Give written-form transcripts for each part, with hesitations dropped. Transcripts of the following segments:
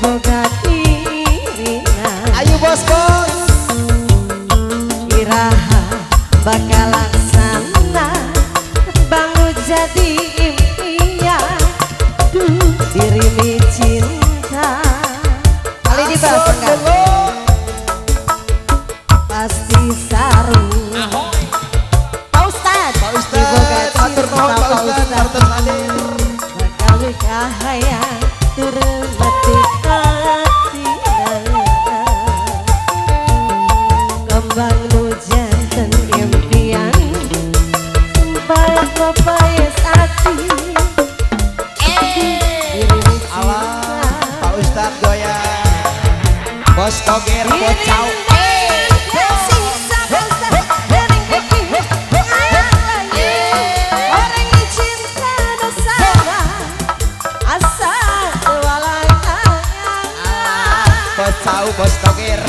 boga dirina. Ayo bos-bos. Iraha bakal laksana bangun jadi impian. Duh dirimu cinta. Kali dibahas enggak? Pasti saru. Pak Ustad, Pak Ustad, atur nuhun Pak Ustad, hartos hadir. bakal kahayang turun mati hatina. Kembang nujanten impian balak papayas hati. Dirimu Alah, cinta. Pak Ustad goyang. Bos Toger, bos Cau. Bos Cau, bos Toger.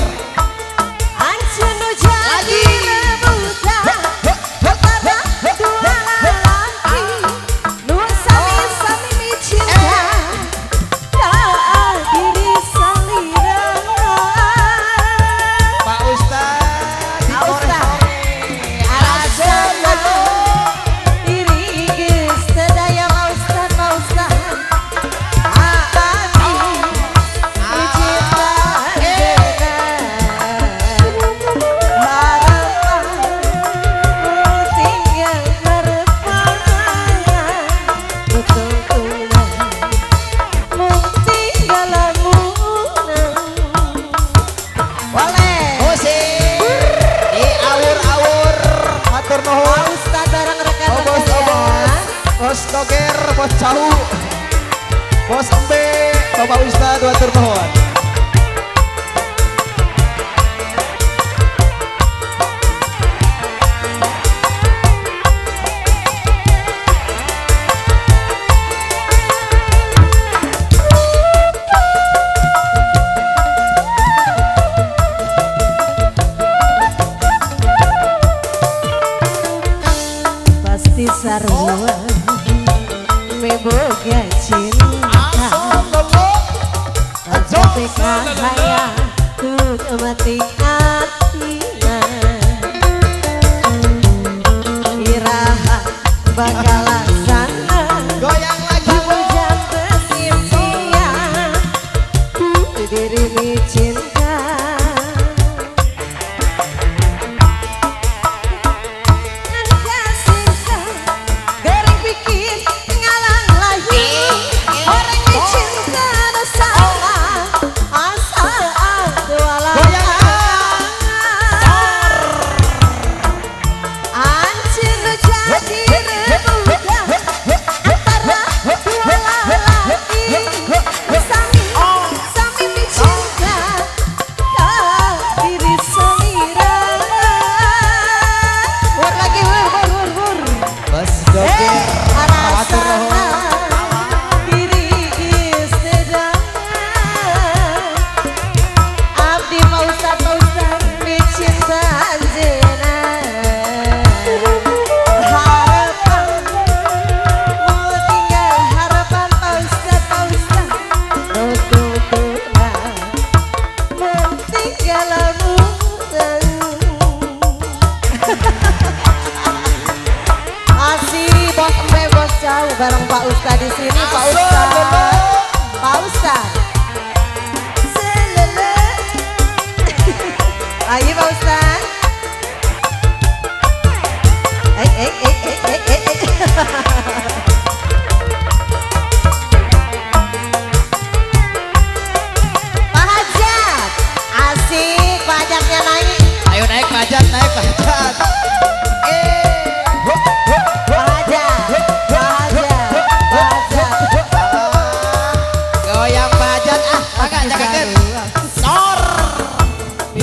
Pak Ustad, atur nuhun. Bos Toger, bos Cau, bos Embe, Bapak Ustad, atur nuhun. Pasti sarua meboga cinta. Tapi kahaya tuh mati hatina. Iraha bakal laksana Goyang lagi bangun jantung impian. Dirimu cinta. Bareng Pak Ustad di sini, Pak Ustad. Pak Ustad. Ayo Pak Ustad. Pak Hajat, asik pajaknya naik. Ayo naik pajak, naik pajak. Goyang pajak ah, agak jangan sor.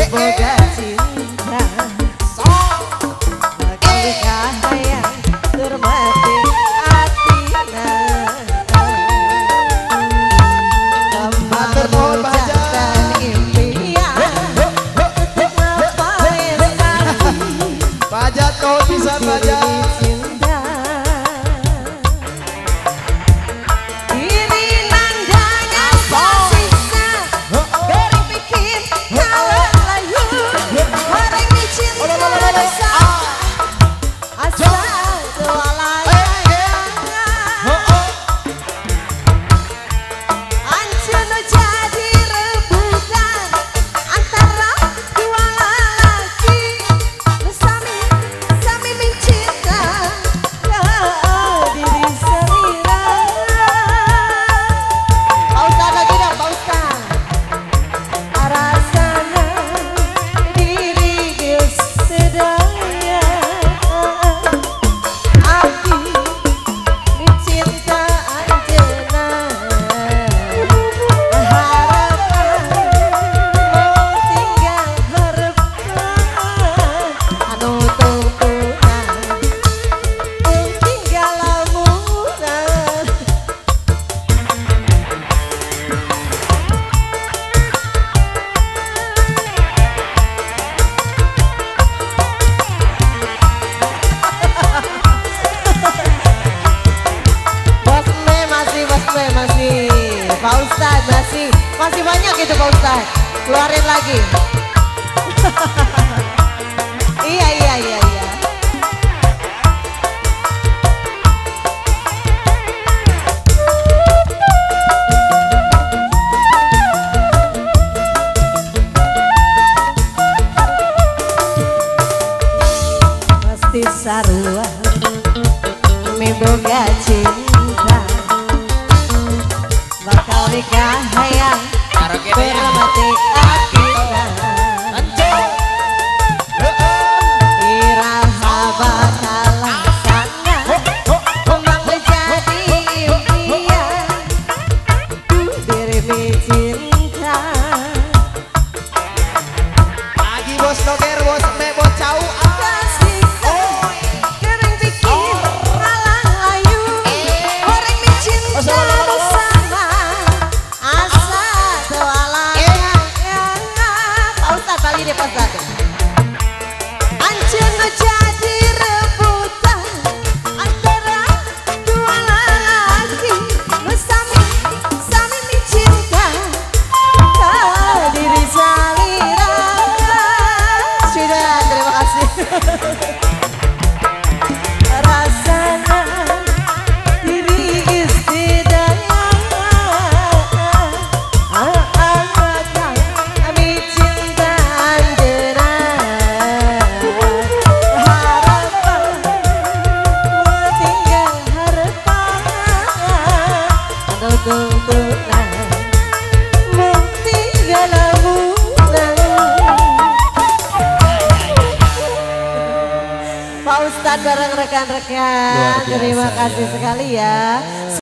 Boga cinta. Sor. Bakal kahayang termati hatina. Matur nuhun Pak Hajat. Impian. Pajak kau bisa pajak. Cinta. Ini nandanya sisa lagi tuh Pak Ustadz. Keluarin lagi. Iya. Pasti sarua memboga cinta bakal nikah hayang bermati akita iraha bakal laksana menjadi impian diri cinta Lagi bos noger, bos me, bos cau. Pak Ustadz bareng rekan-rekan, terima kasih sekali ya.